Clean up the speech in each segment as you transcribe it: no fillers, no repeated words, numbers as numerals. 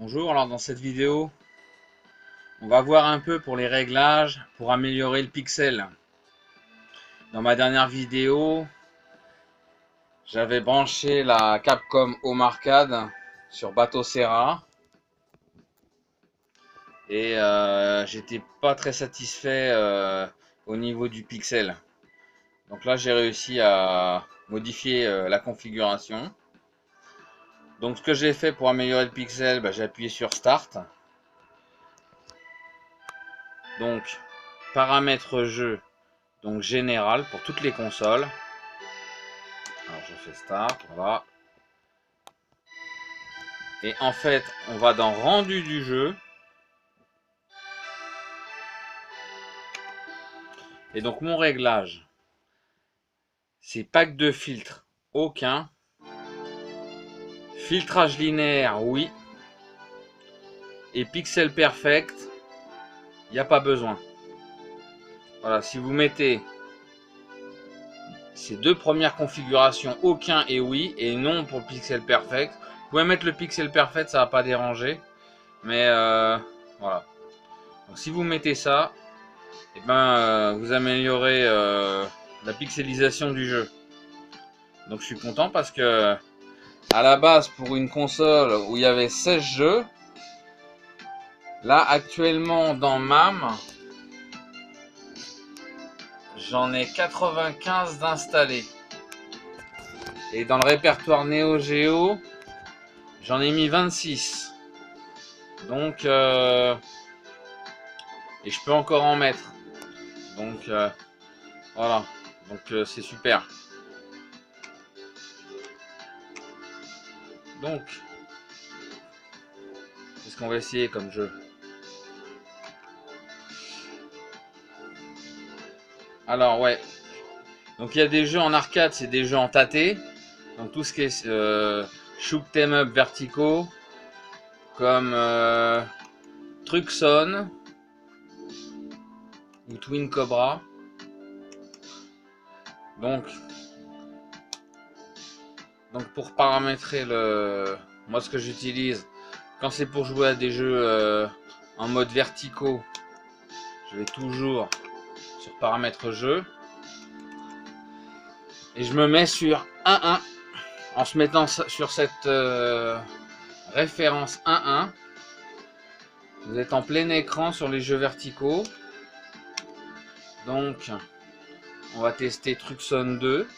Bonjour, alors dans cette vidéo, on va voir un peu pour les réglages pour améliorer le pixel. Dans ma dernière vidéo, j'avais branché la Capcom Home Arcade sur Bateau Serra et j'étais pas très satisfait au niveau du pixel. Donc là, j'ai réussi à modifier la configuration. Donc ce que j'ai fait pour améliorer le pixel, j'ai appuyé sur Start. Donc paramètres jeu, donc général pour toutes les consoles. Alors je fais Start, voilà. Et en fait, on va dans rendu du jeu. Et donc mon réglage, c'est pack de filtres, aucun. Filtrage linéaire, oui. Et pixel perfect, il n'y a pas besoin. Voilà, si vous mettez ces deux premières configurations, aucun et oui, et non pour le pixel perfect. Vous pouvez mettre le pixel perfect, ça va pas déranger. Mais voilà. Donc si vous mettez ça, et vous améliorez la pixelisation du jeu. Donc je suis content parce que à la base pour une console où il y avait 16 jeux, là actuellement dans MAM, j'en ai 95 d'installés. Et dans le répertoire Neo Geo, j'en ai mis 26. Donc et je peux encore en mettre. Donc voilà. Donc c'est super. Donc c'est ce qu'on va essayer comme jeu. Alors ouais. Donc il y a des jeux en arcade, c'est des jeux en tâté. Donc tout ce qui est shoot 'em up verticaux, comme Truxon ou Twin Cobra. Donc pour paramétrer moi ce que j'utilise quand c'est pour jouer à des jeux en mode verticaux, je vais toujours sur paramètres jeu et je me mets sur 1.1 en se mettant sur cette référence 1.1. Vous êtes en plein écran sur les jeux verticaux. Donc on va tester Truxon 2.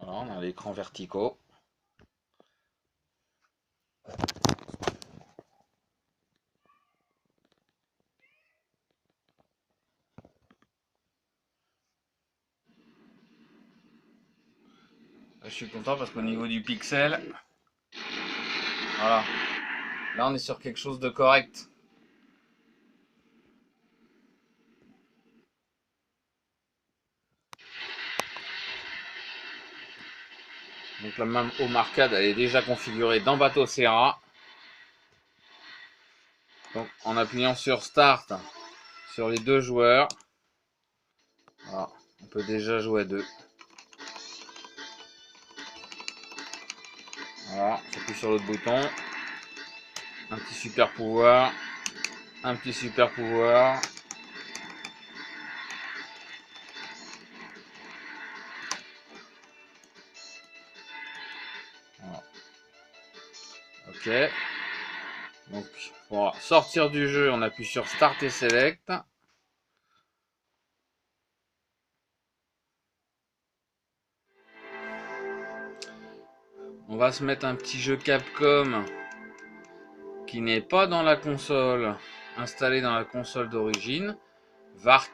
Voilà, on a l'écran verticaux. Je suis content parce qu'au niveau du pixel, voilà, là on est sur quelque chose de correct. Donc la même Home Arcade elle est déjà configurée dans Bateau Serra. Donc en appuyant sur Start sur les deux joueurs, voilà, on peut déjà jouer à deux. Voilà, j'appuie sur l'autre bouton. Un petit super pouvoir. Un petit super pouvoir. Voilà. Ok. Donc pour sortir du jeu, on appuie sur Start et Select. On va se mettre un petit jeu Capcom qui n'est pas dans la console, installé dans la console d'origine. Vart.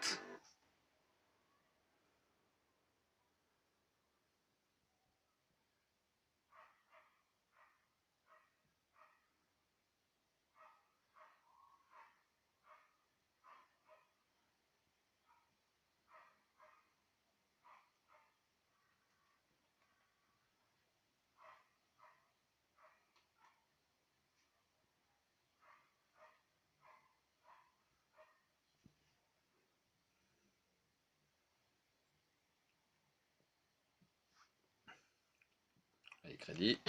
Allez, crédit.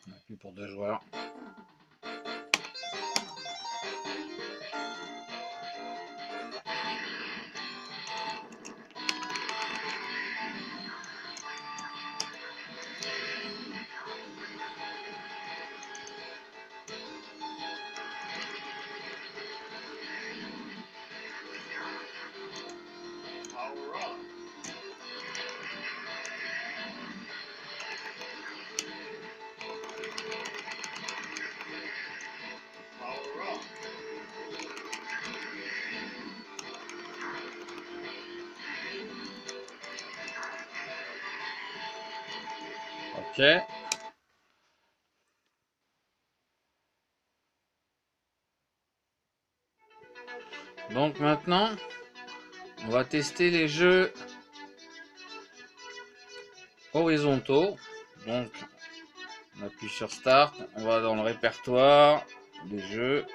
On appuie pour 2 joueurs. Ok. Donc maintenant, on va tester les jeux horizontaux. Donc, on appuie sur Start, on va dans le répertoire des jeux.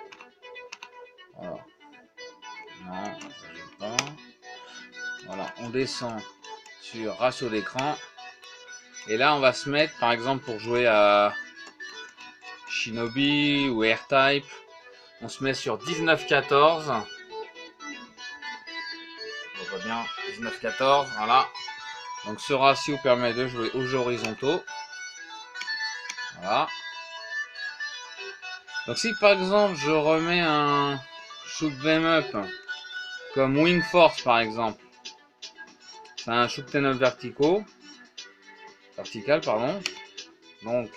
Voilà. Non, pas. Voilà, on descend sur ratio d'écran. Et là, on va se mettre, par exemple, pour jouer à Shinobi ou R-Type, on se met sur 19-14. On voit bien 19-14, voilà. Donc ce ratio permet de jouer aux jeux horizontaux. Voilà. Donc si par exemple je remets un shoot 'em up comme Wing Force par exemple, c'est un shoot 'em up vertical pardon. Donc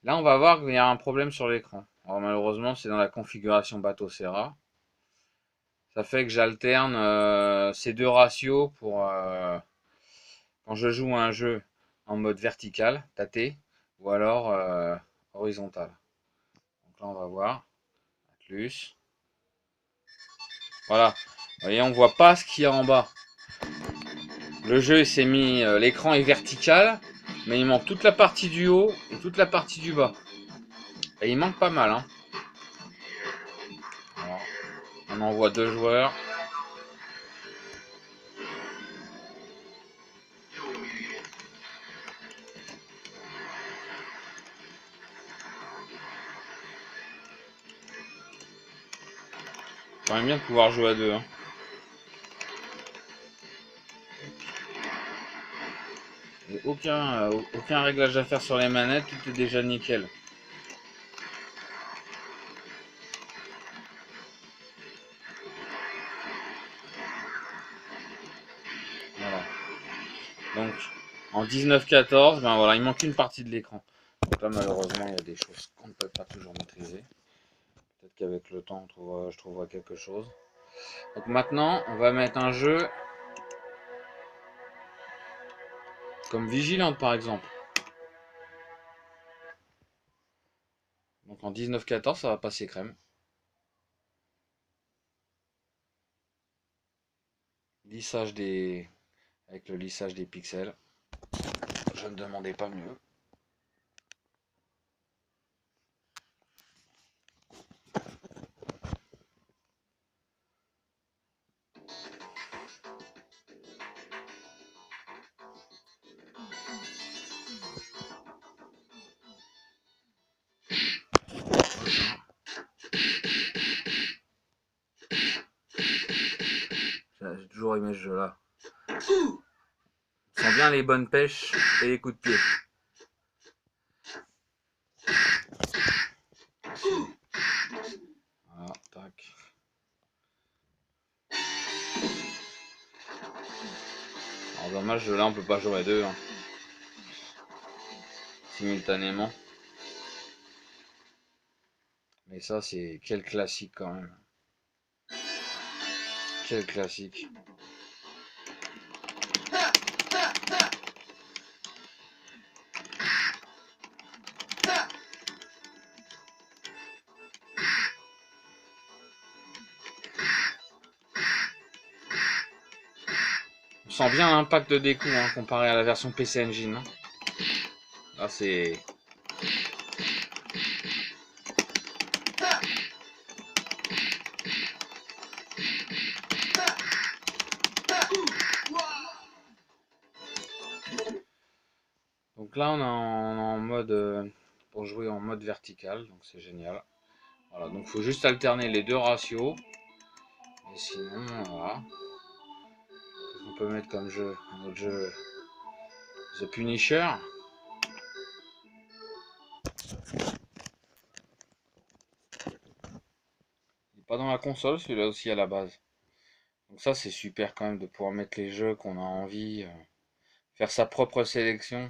là on va voir qu'il y a un problème sur l'écran. Alors malheureusement c'est dans la configuration bateau Serra. Ça fait que j'alterne ces deux ratios pour quand je joue un jeu en mode vertical, tâté, ou alors horizontal. Donc là on va voir, plus. Voilà, vous voyez on voit pas ce qu'il y a en bas. Le jeu s'est mis, l'écran est vertical, mais il manque toute la partie du haut et toute la partie du bas. Et il manque pas mal. Hein. Alors, on envoie 2 joueurs. Quand même bien de pouvoir jouer à 2. Hein. Aucun réglage à faire sur les manettes, tout est déjà nickel. Voilà. Donc en 19-14, ben voilà, il manque une partie de l'écran. Donc là malheureusement il y a des choses qu'on ne peut pas toujours maîtriser. Peut-être qu'avec le temps je trouverai quelque chose. Donc maintenant on va mettre un jeu comme Vigilante par exemple. Donc en 19-14 ça va passer crème. Lissage des... avec le lissage des pixels. Je ne demandais pas mieux. J'ai toujours aimé ce jeu là. On sent bien les bonnes pêches et les coups de pied. Voilà, tac. Alors dommage, là on peut pas jouer à 2 hein. Simultanément. Mais ça c'est quel classique quand même. Quel classique. On sent bien l'impact de découp hein, comparé à la version PC Engine. Hein. Là c'est... Donc là, on est en mode pour jouer en mode vertical, donc c'est génial. Voilà, donc il faut juste alterner les deux ratios. Et sinon, voilà. Qu'est-ce qu'on peut mettre comme jeu? Un autre jeu, The Punisher. Il n'est pas dans la console, celui-là aussi à la base. Donc ça, c'est super quand même de pouvoir mettre les jeux qu'on a envie, faire sa propre sélection.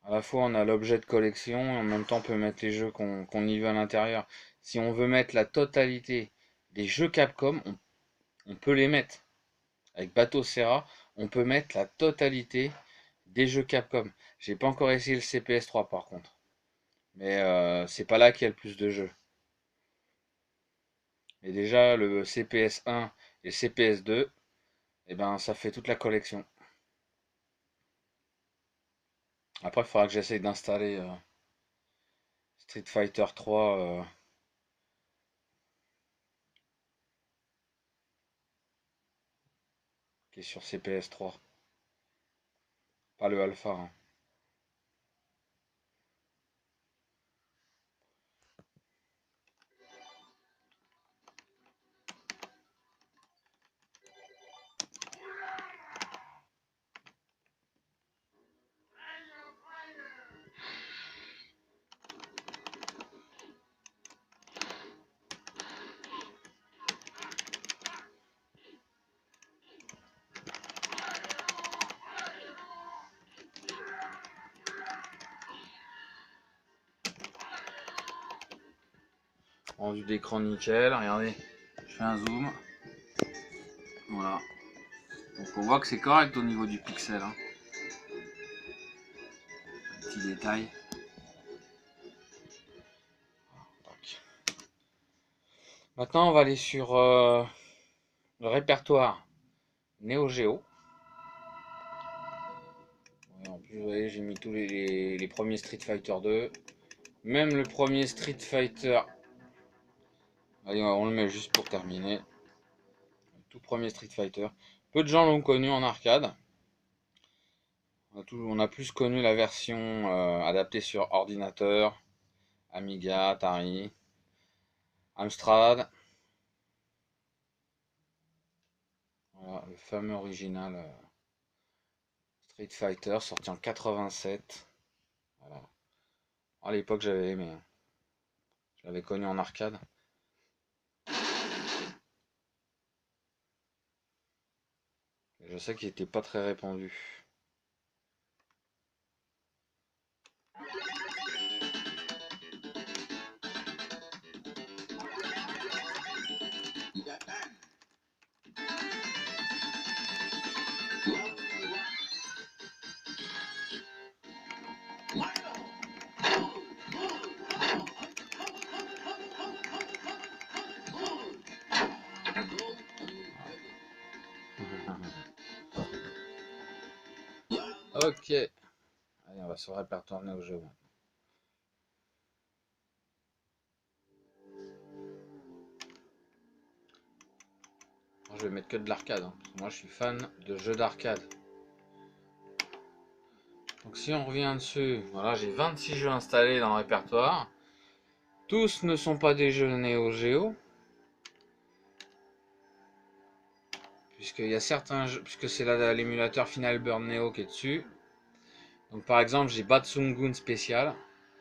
À la fois, on a l'objet de collection, et en même temps, on peut mettre les jeux qu'on y veut à l'intérieur. Si on veut mettre la totalité des jeux Capcom, on peut les mettre. Avec Bateau Serra, on peut mettre la totalité des jeux Capcom. J'ai pas encore essayé le CPS3 par contre. Mais c'est pas là qu'il y a le plus de jeux. Et déjà, le CPS1 et le CPS2, eh ben, ça fait toute la collection. Après, il faudra que j'essaye d'installer Street Fighter 3 qui est sur CPS3. Pas le alpha, hein. Rendu d'écran nickel, regardez, je fais un zoom. Voilà. Donc on voit que c'est correct au niveau du pixel, hein. Petit détail. Donc. Maintenant on va aller sur le répertoire Neo Geo. Ouais, en plus vous voyez j'ai mis tous les premiers Street Fighter 2. Même le premier Street Fighter. Allez, on le met juste pour terminer. Le tout premier Street Fighter. Peu de gens l'ont connu en arcade. On a plus connu la version adaptée sur ordinateur, Amiga, Atari, Amstrad. Voilà, le fameux original Street Fighter sorti en 87. Voilà. À l'époque j'avais aimé, hein. Je l'avais connu en arcade. Et je sais qu'il n'était pas très répandu. Ok. Allez, on va se répertoire au jeu. Je vais mettre que de l'arcade, hein. Moi je suis fan de jeux d'arcade. Donc si on revient dessus, voilà, j'ai 26 jeux installés dans le répertoire. Tous ne sont pas des jeux Neo Geo. Puisqu'il y a certains jeux, puisque c'est l'émulateur Final Burn Neo qui est dessus. Donc par exemple j'ai Batsungun spécial.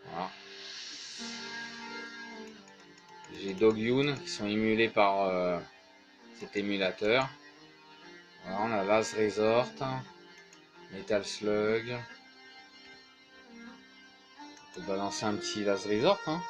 Voilà. J'ai Dogyun qui sont émulés par cet émulateur. Voilà, on a Last Resort, Metal Slug. On peut balancer un petit Last Resort, hein.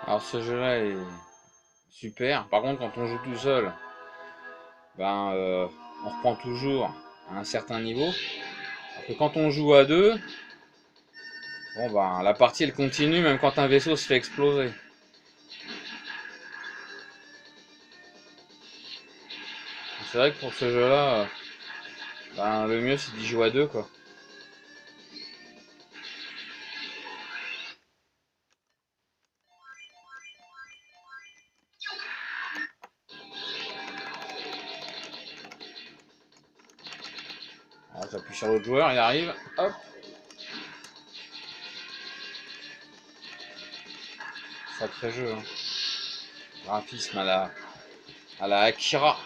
Alors ce jeu-là est super. Par contre, quand on joue tout seul, ben, on reprend toujours à un certain niveau. Alors que quand on joue à deux, bon ben, la partie elle continue même quand un vaisseau se fait exploser. C'est vrai que pour ce jeu-là, ben, le mieux c'est d'y jouer à deux, quoi. Alors j'appuie sur l'autre joueur, il arrive, hop. Sacré jeu, hein. Graphisme à la Akira.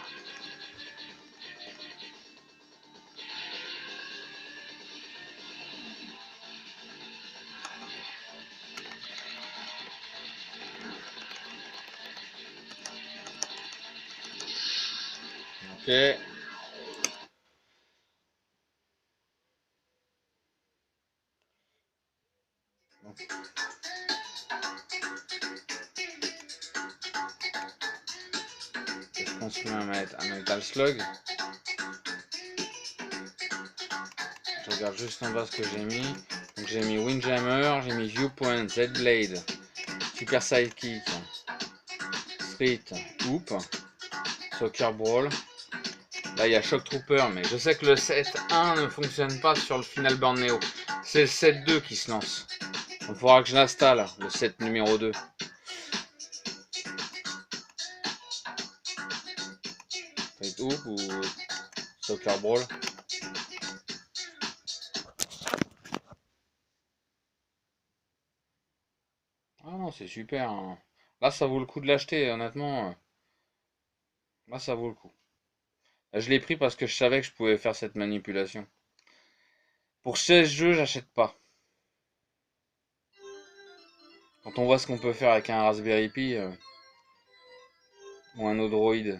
Ok. Je pense qu'on va mettre un Metal Slug. Je regarde juste en bas ce que j'ai mis. Donc j'ai mis Windjammer, j'ai mis Viewpoint, Z-Blade, Super Sidekick, Street, Hoop, Soccer Brawl. Là il y a Shock Trooper, mais je sais que le 7.1 ne fonctionne pas sur le Final Burn Neo. C'est le 7.2 qui se lance. Il faudra que je l'installe, le 7 numéro 2. Street Hoop ou Soccer Brawl. Ah non, c'est super, hein. Là ça vaut le coup de l'acheter, honnêtement. Là ça vaut le coup. Là, je l'ai pris parce que je savais que je pouvais faire cette manipulation. Pour 16 jeux, j'achète pas. Quand on voit ce qu'on peut faire avec un Raspberry Pi ou un Odroid.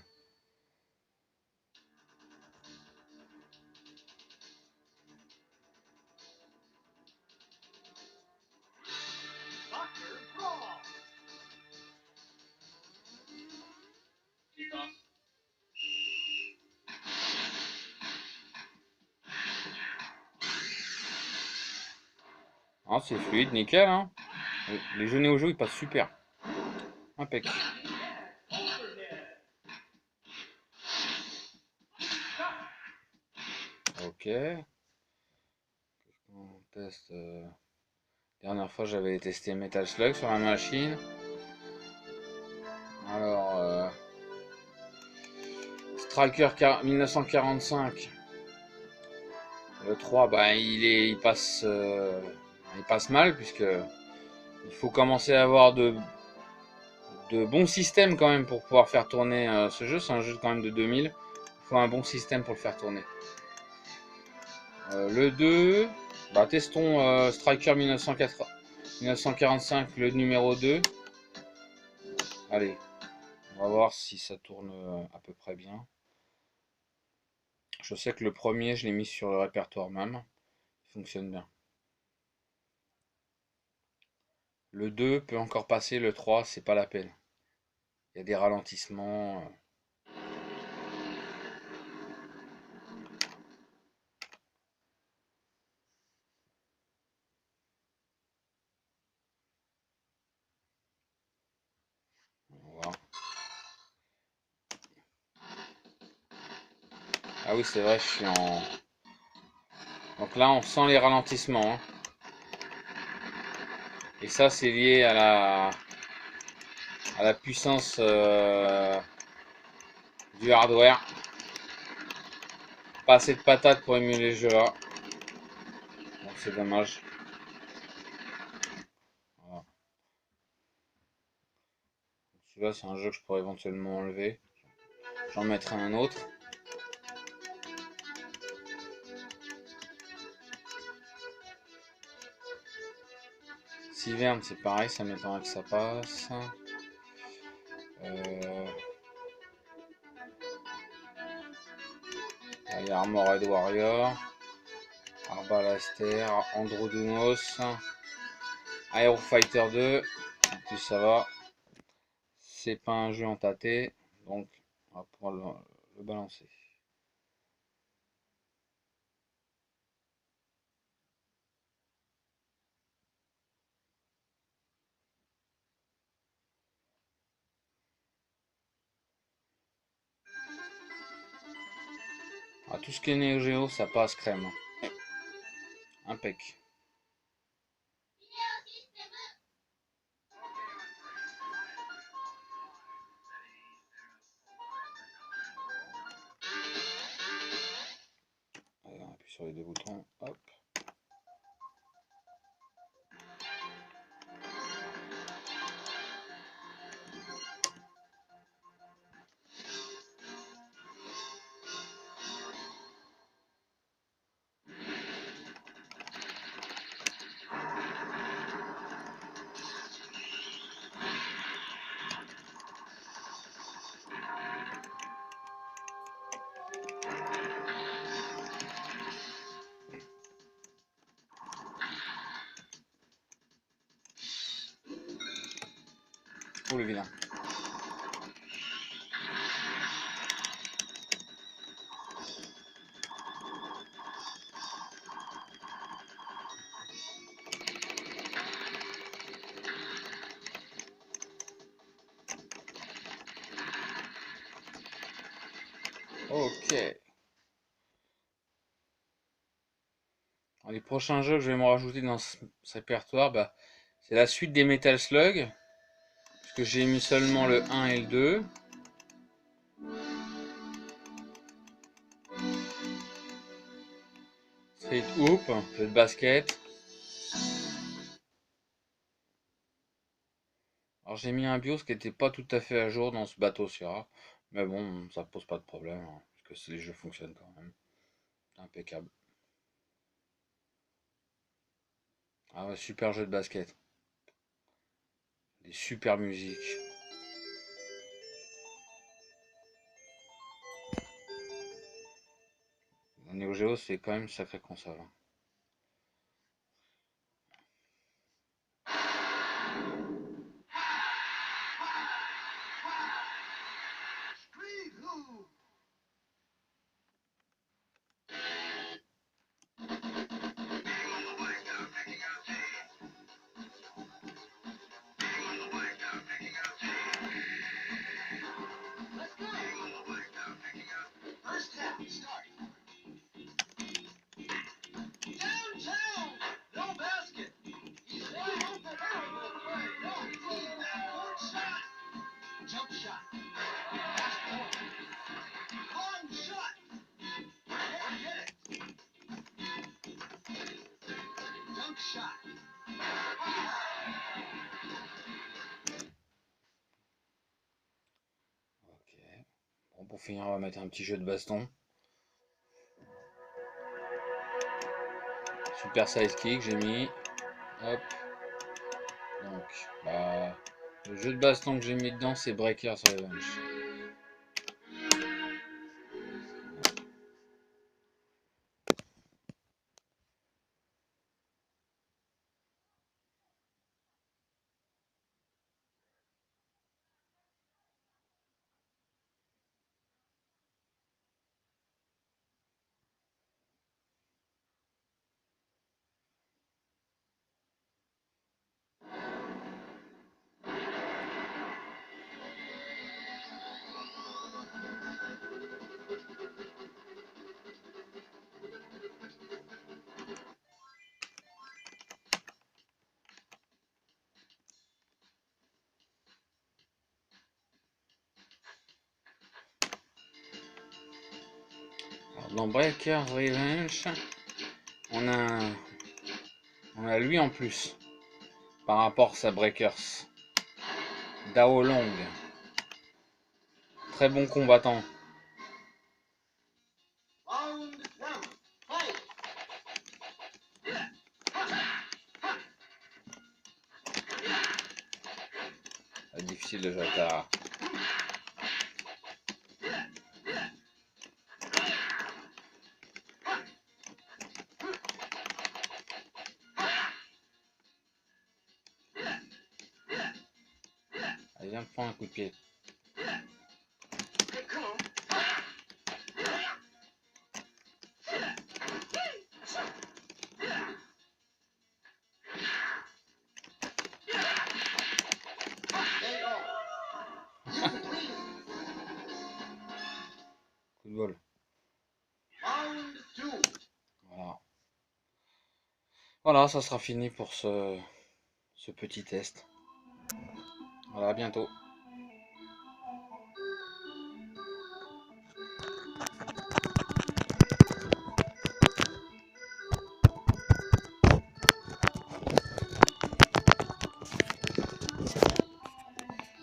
Ah, c'est fluide, nickel, hein. Les jeux Neo Geo ils passent super. Impec. Ok. On teste. Dernière fois j'avais testé Metal Slug sur la machine. Alors, Striker 1945. Le 3, bah, il passe mal puisque il faut commencer à avoir de bons systèmes quand même pour pouvoir faire tourner ce jeu. C'est un jeu quand même de 2000. Il faut un bon système pour le faire tourner. Le 2, bah, testons Striker 1945, le numéro 2. Allez, on va voir si ça tourne à peu près bien. Je sais que le premier, je l'ai mis sur le répertoire même. Il fonctionne bien. Le 2 peut encore passer, le 3, c'est pas la peine. Il y a des ralentissements. Voilà. Ah oui, c'est vrai, je suis en... Donc là, on sent les ralentissements, hein. Et ça, c'est lié à la puissance du hardware. Pas assez de patates pour émuler le jeu là. Donc c'est dommage. Voilà. Celui-là, c'est un jeu que je pourrais éventuellement enlever. J'en mettrai un autre. Siverne, c'est pareil, ça m'étonnerait que ça passe. Il y a Armored Warrior, Arbalaster, Androdunos, Aerofighter 2, tout ça va. c'est pas un jeu en tâté, donc on va pouvoir le balancer. Ah, tout ce qui est Neo Geo, ça passe crème. Impec. Allez, on appuie sur les deux boutons. Hop. Oh le vilain. Ok. Alors, les prochains jeux que je vais me rajouter dans ce répertoire, bah, c'est la suite des Metal Slug. Puisque j'ai mis seulement le 1 et le 2. Street Hoop, jeu de basket. Alors j'ai mis un BIOS qui n'était pas tout à fait à jour dans ce bateau Sierra. Mais bon, ça pose pas de problème, hein, parce que les jeux fonctionnent quand même. Impeccable. Ah ouais, super jeu de basket. Des super musiques. La Neo Geo, c'est quand même une sacrée console. Hein. Ok. Bon, pour finir, on va mettre un petit jeu de baston. Super Sidekick, j'ai mis. Hop. Donc, bah, le jeu de baston que j'ai mis dedans, c'est Breakers Revenge. Alors, dans Breakers Revenge, on a lui en plus par rapport à Breakers. Dao Long, très bon combattant. Difficile de jouer à viens de prendre un coup de pied. Coup de bol. Voilà. Voilà, ça sera fini pour ce petit test. Voilà, à bientôt.